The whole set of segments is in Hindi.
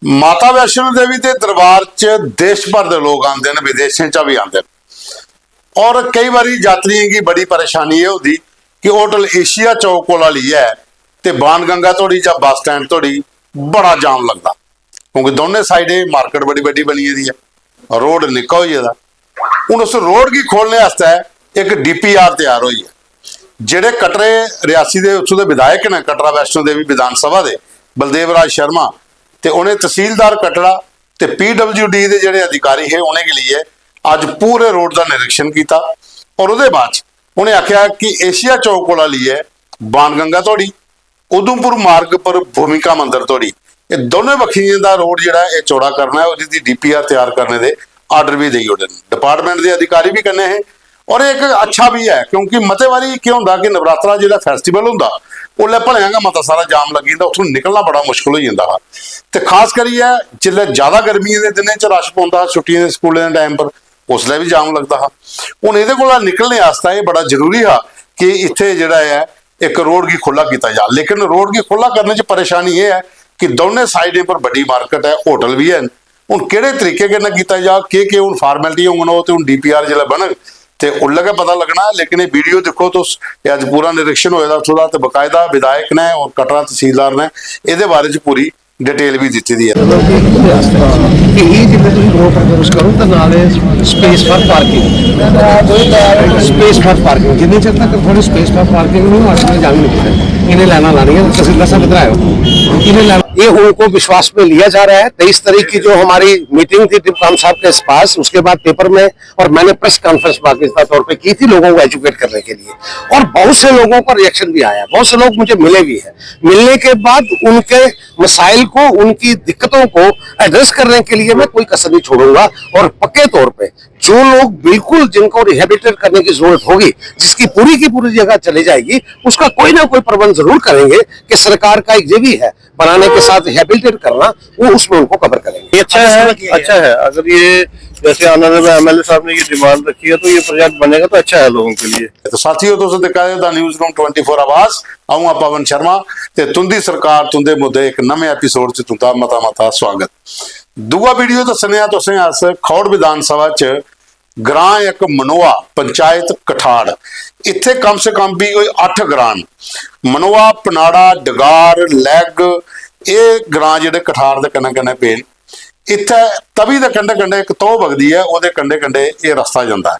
माता वैष्णो देवी के दरबार च देश भर के लोग आते हैं, विदेशों च भी आते हैं। और कई बार यात्रियों की बड़ी परेशानी ये होती कि होटल एशिया चौक को लिया है तो बाणगंगा तोड़ी या बस स्टैंड तोड़ी बड़ा जाम लगता, क्योंकि दोनों साइडें मार्केट बड़ी बड़ी बनी हुई है, रोड निका हो जाता। हूँ उस रोड की खोलने वास्ते एक DPR तैयार हुई है। ਜਿਹੜੇ कटरे रियासी के उत्थों के विधायक ने कटरा वैष्णो देवी विधान सभा के बलदेव राज शर्मा, तो उन्हें तहसीलदार कटरा तो PWD के जोड़े अधिकारी है उन्हें के लिए अज पूरे रोड का निरीक्षण किया। और उसके बाद उन्हें आख्या कि एशिया चौक को लिए बाणगंगा तोड़ी उधमपुर मार्ग पर भूमिका मंदिर तोड़ी ये दोनों बखियों का रोड जोड़ा है चौड़ा करना है और जिसकी DPR तैयार करने के आर्डर भी दे उड़े डिपार्टमेंट के अधिकारी भी करने हैं। और एक अच्छा भी है क्योंकि मते वारी क्यों होंगे कि नवरात्रा जो फैसटिवल होंगे उल्ले भलेंगा मता सारा जाम लगी जाता, उतों निकलना बड़ा मुश्किल हो जाता है। तो खास करिए जिले ज़्यादा गर्मियों के दिन च रश पौंदा छुट्टियों के स्कूलों के टाइम पर उसलिए भी जाम लगता है। हूँ ये निकलने वास्ते ये बड़ा जरूरी है कि इतने जोड़ा है एक रोड की खुला किया जाए, लेकिन रोड की खुला करने च परेशानी ये है कि दोनों साइडें पर बड़ी मार्केट है, होटल भी है। हूँ कि तरीके के किया जा के हूँ फार्मैलिटी होंगे तो हूँ DPR जो बन तो उल्ले का पता लगना। लेकिन ये वीडियो देखो तो अज पूरा निरीक्षण होया उत्थों का, तो बकायदा विधायक ने और कटरा तहसीलदार ने ये बारे पूरी डिटेल भी दी दी है। इन्हें लाना लानी है तहसीलदार साहब इधर आयो, इन्हें लाना ये उनको विश्वास में लिया जा रहा है। 23 तारीख की जो हमारी मीटिंग थी टिपकाम साहब के पास, उसके बाद पेपर में और मैंने प्रेस कॉन्फ्रेंस बाकायदा तौर पे की थी लोगों को एजुकेट करने के लिए, और बहुत से लोगों का रिएक्शन भी आया, बहुत से लोग मुझे मिले भी हैं। मिलने के बाद उनके मसाइल को उनकी दिक्कतों को एड्रेस करने के लिए मैं कोई कसर नहीं छोड़ूंगा। और पक्के तौर पे जो लोग बिल्कुल जिनको रिहेबिलिटेट करने की जरूरत होगी, जिसकी पूरी की पूरी जगह चली जाएगी, उसका कोई ना कोई प्रबंध जरूर करेंगे कि सरकार का एक ये भी है बनाने के साथ रिहेबिलिटेट करना, वो उसमें उनको कवर करेंगे। अच्छा है, अच्छा है। अगर ये जैसे ऑनरेबल MLA साहब ने ये डिमांड रखी है तो ये प्रोजेक्ट बनेगा तो अच्छा है लोगों के लिए। तो साथियों तुम देखा न्यूज़ रूम 24 आवाज आऊँगा पवन शर्मा ते तुंदी सरकार तुंदे मुद्दे एक नवे एपीसोड च तुंदा मता मता स्वागत। दूआ वीडियो दसने तुसें अस खौड़ विधान सभा च ग्रां एक मनोआ पंचायत कठाड़ इत्थे कम से कम भी कोई 8 ग्रां मनोआ पनाड़ा डगार लैग ये ग्रां जिहड़े कठाड़ दे कन्ने कन्ने पे इत्थे तवी दे कंढे कंढे एक तोह वगदी है, उहदे कंढे कंढे ये रस्ता जांदा है।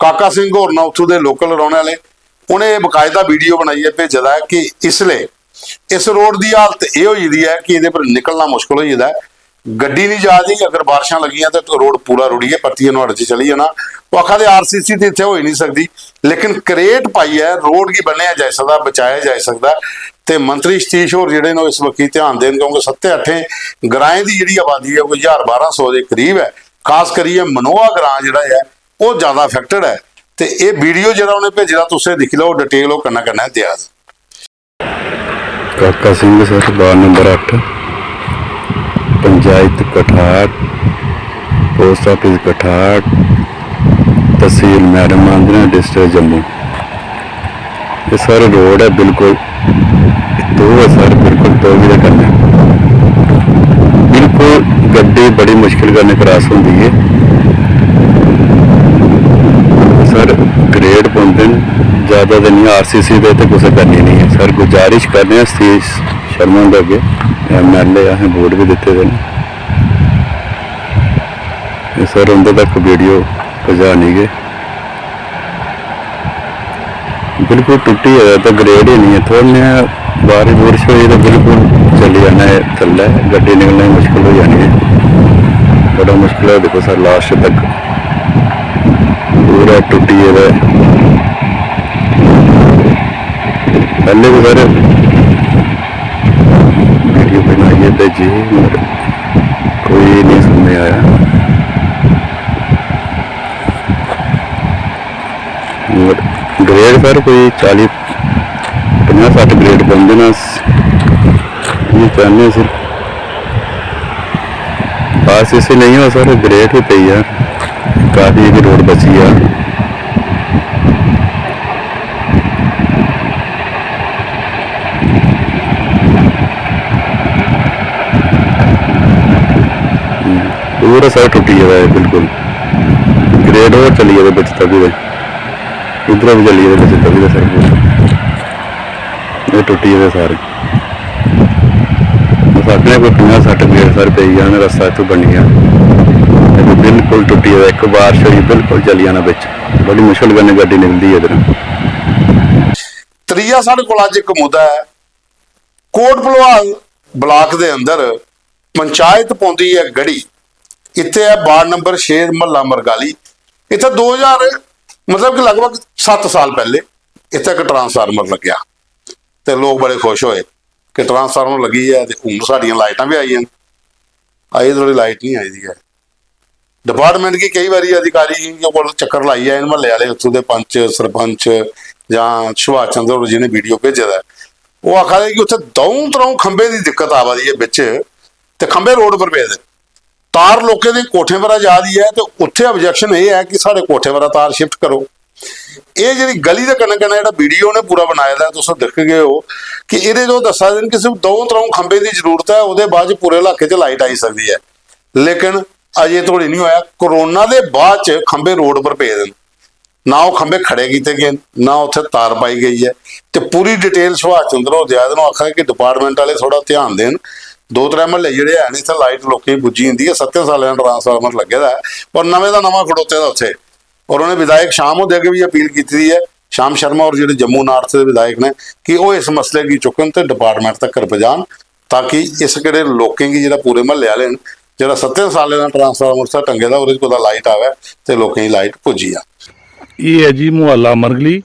काका सिंह होरना उत्थों दे लोकल रौहने वाले उन्हें बकायदा वीडियो बनाई है भेजा है कि इसलिए इस रोड की हालत ये हो जाती है कि ये पर निकलना मुश्किल हो जाता है, गड्डी नहीं जा रही। अगर बारिशां लगियां तो रोड पूरा रुड़िए परतिए नुहाड़े च चली जाना। वो आखा RCC तो इतने हो ही नहीं सकती, लेकिन करेट पाई है रोड की बनया जा सकता, बचाया जा सकता। तो मंत्री सतीश होर जिहड़े ने इस वक्त ध्यान देन, क्योंकि 7-8 ग्राएं की जी आबादी है कोई 1000-1200 के करीब है। खास करिए मनोआ ग्रां जिहड़ा है वो ज़्यादा अफेक्टेड है। तो ये वीडियो जो उन्हें भेजा तुम दिख लो डिटेल वो कन्ना कन्ना दिया। Kaka Singh sir ward number 8 panchayat Kathar post office Kathar tehsil madam Andana district Jammu. ये सर रोड है बिल्कुल तो है सर बिल्कुल तो भी करना बिल्कुल गड्डी बड़ी मुश्किल करने क्रॉस होती है सर। ग्रेड पाते ज़्यादा तो नहीं RCC दे तो कुछ करनी नहीं है सर। गुजारिश करने सतीश शर्मा के अगे MLA असें वोट भी दिते दे सर, उंदे तक वीडियो पहुँचा नहीं गए। बिल्कुल टुटी है तो ग्रेड ही नहीं है, थोड़ी बारिश बुरिश हुई तो बिल्कुल चली जाना है थल्ले, गड्डी निकलना मुश्किल हो जानी है, बड़ा मुश्किल है। देखो सर लास्ट तक पूरा टुटी है। पहले भी सर वीडियो बनाइए भेजी मगर कोई नहीं सुनने आया। ग्रेड सर कोई 40-50-60 ग्रेड बन देना ये चाहते सिर्फ RCC नहीं हो सर, ग्रेड ही पई है काफ़ी भी रोड बची है। सारा टुटी हुआ है बिल्कुल। ग्रेड और चली है बिच तभी दे, उधर भी चली है बिच तभी दे सर ये टुटी हुए सारे। बस अपने कोई 50-60 ग्रेड सर पे जाने रास्ता इतों बन गया बिल्कुल टुटी हुआ। एक बारिश हुई बिल्कुल चली जाना बिच, बड़ी मुश्किल कन्नै गड्डी निकलदी है इधर। त्रीया साढ़े कोल अज एक मुद्दा है, कोट भलवाल ब्लाक दे अंदर पंचायत पौंदी है गढ़ी, इत्थे है वार्ड नंबर 6 महला मरगाली। इत्थे 2000 मतलब कि लगभग 7 साल पहले इत्थे एक ट्रांसफार्मर लग्या ते लोग बड़े खुश होए कि ट्रांसफार्मर लगी है ते हुण साडियां लाइटां भी आईयां। आई थोड़ी लाइट नहीं आई दी है। डिपार्टमेंट की कई बारी अधिकारी को चक्कर लाई आए महल्ले वाले, उत्थों के पंच सरपंच जां सुभाष चंद्र होर जिन्हें वीडियो भेजे दा, वो आखा दे कि उत्थे दऊं तरऊं खंबे की दिक्कत आवा दी है बिच, ते खंबे रोड पर पे दे, तार लोकें दे कोठे पर जा दी है, तो उत्थे ऑब्जेक्शन ये है कि साढ़े कोठे पर तार शिफ्ट करो। ये जी गली के कन्नै कन्नै जो वीडियो ने पूरा बनाया था, तुम दिख गए हो कि ये जो दसा दिन कि सिर्फ 2-3 खंबे की जरूरत है, वो बाद पूरे इलाके च लाइट आई सकती है, लेकिन अजे थोड़ी नहीं होया। कोरोना के बाद च खंबे रोड पर पे देन, ना वो खंबे खड़े किए गए, ना उत्थे तार पाई गई है। तो पूरी डिटेल सुभाष चंद्र हो जाए आखा कि डिपार्टमेंट वाले थोड़ा ध्यान देन। 2-3 महल्ले जोड़े है इतने लाइट लोगों पुजी जाती है, 7 साल ट्रांसफार्मर लगे है और नवे का नवा खड़ोते का उत्थे। और उन्हें विधायक शाम होते अगे भी अपील की है, श्याम शर्मा और जो जम्मू नॉर्थ के विधायक ने, कि वो इस मसले की चुकन तो डिपार्टमेंट तक पहुँचान, ताकि इस किड़े लोगों की जो पूरे महल्ले वाले जो 7 साल ट्रांसफार्मर से टंगे का वो लाइट आवे तो लोगों की लाइट पुजी आ। ये है जी मुहल्ला मरगली,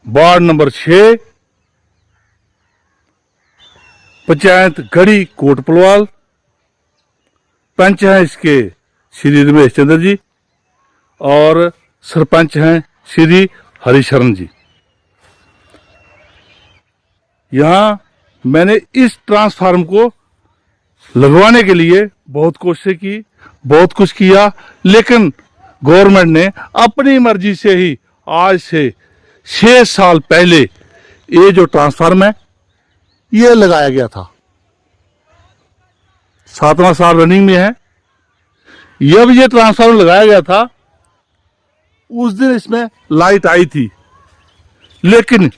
वार्ड नंबर 6, पंचायत गढ़ी कोट भलवाल। पंच हैं इसके श्री रमेश चंद्र जी और सरपंच हैं श्री हरिशरण जी। यहां मैंने इस ट्रांसफार्म को लगवाने के लिए बहुत कोशिश की, बहुत कुछ किया, लेकिन गवर्नमेंट ने अपनी मर्जी से ही आज से 6 साल पहले ये जो ट्रांसफार्म है ये लगाया गया था। 7वां साल रनिंग में है। जब ये ट्रांसफार्मर लगाया गया था उस दिन इसमें लाइट आई थी, लेकिन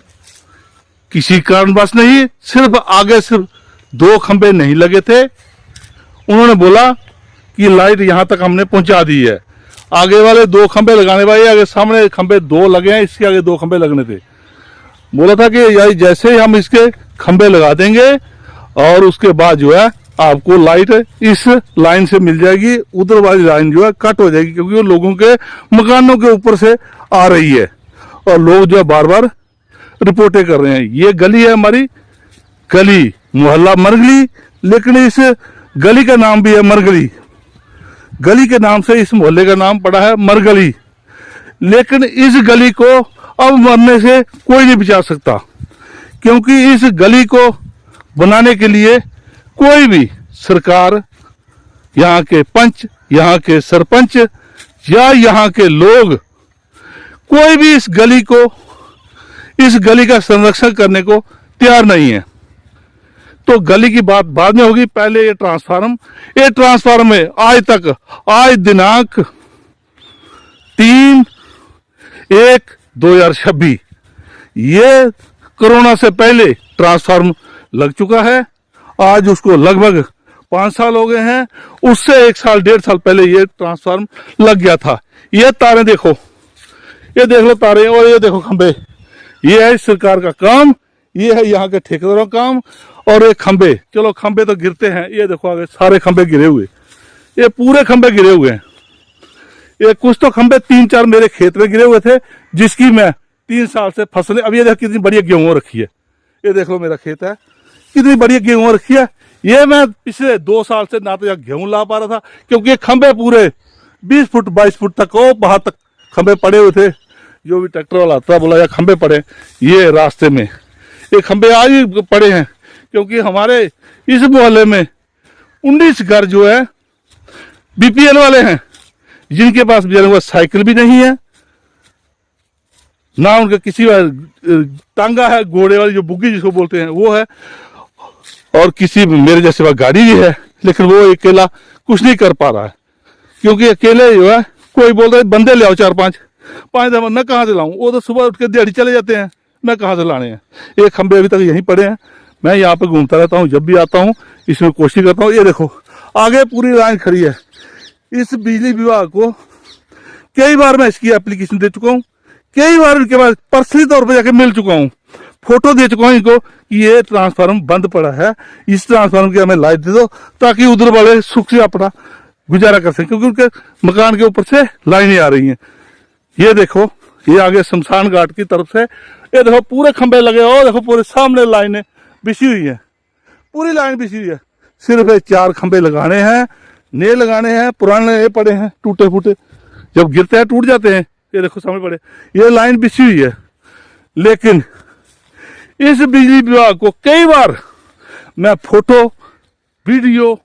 किसी कारणवश नहीं, सिर्फ आगे सिर्फ 2 खंबे नहीं लगे थे। उन्होंने बोला कि लाइट यहां तक हमने पहुंचा दी है, आगे वाले 2 खंबे लगाने वाले, आगे सामने खंबे 2 लगे हैं, इसके आगे 2 खंबे लगने थे। बोला था कि जैसे ही हम इसके खंबे लगा देंगे और उसके बाद जो है आपको लाइट इस लाइन से मिल जाएगी, उधर वाली लाइन जो है कट हो जाएगी, क्योंकि वो लोगों के मकानों के ऊपर से आ रही है और लोग जो है बार बार रिपोर्टें कर रहे हैं। ये गली है हमारी गली मोहल्ला मरगली, लेकिन इस गली का नाम भी है मरगली। गली के नाम से इस मोहल्ले का नाम पड़ा है मरगली, लेकिन इस गली को अब मरने से कोई नहीं बचा सकता, क्योंकि इस गली को बनाने के लिए कोई भी सरकार, यहाँ के पंच, यहाँ के सरपंच या यहाँ के लोग, कोई भी इस गली का संरक्षण करने को तैयार नहीं है। तो गली की बात बाद में होगी, पहले ये ट्रांसफार्म में आज दिनांक 3/1/2026 ये कोरोना से पहले ट्रांसफार्म लग चुका है। आज उसको लगभग 5 साल हो गए हैं, उससे 1 साल 1.5 साल पहले ये ट्रांसफार्म लग गया था। ये तारें देखो, ये देख लो तारें, और ये देखो खंबे। ये है सरकार का काम, ये है यहाँ के ठेकेदारों का काम। और ये खंबे, चलो खंबे तो गिरते हैं, ये देखो आगे सारे खंबे गिरे हुए, ये पूरे खंबे गिरे हुए हैं। ये कुछ तो खंबे 3-4 मेरे खेत में गिरे हुए थे, जिसकी मैं 3 साल से फसलें, अब ये देखो कितनी बढ़िया गेहूं रखी है, ये देख लो मेरा खेत है, कितनी बढ़िया गेहूं रखी है। ये मैं पिछले 2 साल से ना तो यहाँ गेहूं ला पा रहा था, क्योंकि ये खंबे पूरे 20 फुट 22 फुट तक वो बाहर तक खंबे पड़े हुए थे। जो भी ट्रैक्टर वाला आता बोला यार खंबे पड़े, ये रास्ते में ये खंबे आज ही पड़े हैं, क्योंकि हमारे इस मोहल्ले में 19 घर जो है बीपीएल वाले हैं, जिनके पास बेचारे साइकिल भी नहीं है, ना उनका किसी टांगा है, घोड़े वाली जो बुग्गी जिसको बोलते हैं वो है, और किसी मेरे जैसे गाड़ी भी है। लेकिन वो अकेला कुछ नहीं कर पा रहा है, क्योंकि अकेले जो है कोई बोल रहा है बंदे ले आओ 4-5 दफा, मैं कहाँ से लाऊं? वो तो सुबह उठ के दिहाड़ी चले जाते हैं, मैं कहाँ से लाने हैं? ये खंबे अभी तक यहीं पड़े हैं। मैं यहाँ पे घूमता रहता हूँ, जब भी आता हूँ इसमें कोशिश करता हूँ। ये देखो आगे पूरी लाइन खड़ी है। इस बिजली विभाग को कई बार मैं इसकी एप्लीकेशन दे चुका हूँ, कई बार इनके पास पर्सनली तौर पर जाके मिल चुका हूँ, फोटो दे चुका हूँ इनको कि ये ट्रांसफार्मर बंद पड़ा है, इस ट्रांसफार्मर की हमें लाइट दे दो ताकि उधर वाले सुख से अपना गुजारा कर सकें, क्योंकि उनके मकान के ऊपर से लाइनें आ रही हैं। ये देखो ये आगे शमशान घाट की तरफ से, ये देखो पूरे खंबे लगे, और देखो पूरे सामने लाइनें बिछी हुई है, पूरी लाइन बिछी हुई है। सिर्फ ये 4 खंबे लगाने हैं, नए लगाने हैं, पुराने ये पड़े हैं टूटे फूटे, जब गिरते हैं टूट जाते हैं। ये देखो सामने पड़े, ये लाइन बिछी हुई है। लेकिन इस बिजली विभाग को कई बार मैं फोटो वीडियो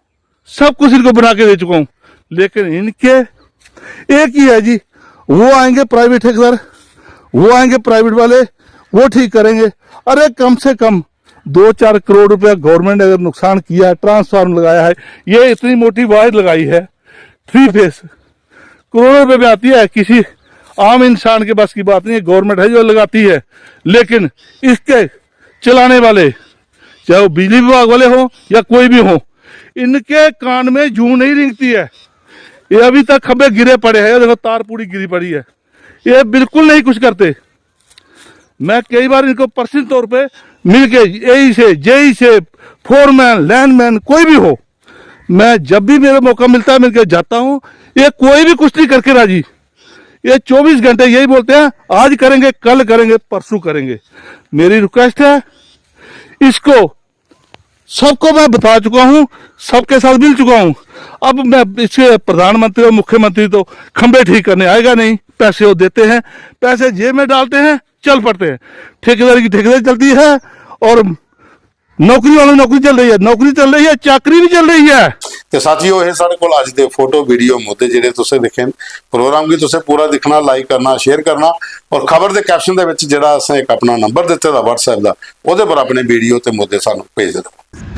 सब कुछ इनको बना के दे चुका हूं, लेकिन इनके एक ही है जी, वो आएंगे प्राइवेट ठेकेदार, वो आएंगे प्राइवेट वाले, वो ठीक करेंगे। अरे कम से कम 2-4 करोड़ रुपया गवर्नमेंट ने अगर नुकसान किया है, ट्रांसफार्मर लगाया है, ये इतनी मोटी वायर लगाई है 3 फेस, करोड़ों रुपए में आती है। किसी आम इंसान के बस की बात नहीं है, गवर्नमेंट है जो लगाती है। लेकिन इसके चलाने वाले, चाहे वो बिजली विभाग वाले हो या कोई भी हो, इनके कान में जूं नहीं रेंगती है। ये अभी तक खंबे गिरे पड़े हैं, देखो तार पूरी गिरी पड़ी है, ये बिल्कुल नहीं कुछ करते। मैं कई बार इनको पर्सनल तौर पे मिलके एई से, जेई से, फोरमैन, लैंडमैन, कोई भी हो, मैं जब भी मेरा मौका मिलता है मिलके जाता हूँ। ये कोई भी कुछ नहीं करके राजी, ये 24 घंटे यही बोलते हैं आज करेंगे, कल करेंगे, परसों करेंगे। मेरी रिक्वेस्ट है, इसको सबको मैं बता चुका हूं, सबके साथ मिल चुका हूं। अब मैं इसके प्रधानमंत्री और मुख्यमंत्री तो खंबे ठीक करने आएगा नहीं, पैसे वो देते हैं, पैसे जेब में डालते हैं, चल पड़ते हैं। ठेकेदारी की ठेकेदारी चलती है और नौकरी वालों नौकरी चल रही है, नौकरी चल रही है, चाकरी भी चल रही है। ਤੇ ਸਾਥੀਓ ਇਹ ਸਾਡੇ ਕੋਲ ਅੱਜ ਦੇ ਫੋਟੋ ਵੀਡੀਓ ਮੁੱਦੇ ਜਿਹੜੇ ਤੁਸੀਂ ਦੇਖੇ ਪ੍ਰੋਗਰਾਮ ਕੀ ਤੁਸੀਂ ਪੂਰਾ ਦੇਖਣਾ, ਲਾਈਕ ਕਰਨਾ, ਸ਼ੇਅਰ ਕਰਨਾ, ਔਰ ਖਬਰ ਦੇ ਕੈਪਸ਼ਨ ਦੇ ਵਿੱਚ ਜਿਹੜਾ ਅਸੀਂ ਇੱਕ ਆਪਣਾ ਨੰਬਰ ਦਿੱਤੇ ਦਾ WhatsApp ਦਾ, ਉਹਦੇ ਪਰ ਆਪਣੇ ਵੀਡੀਓ ਤੇ ਮੁੱਦੇ ਸਾਨੂੰ ਭੇਜ ਦਿਓ।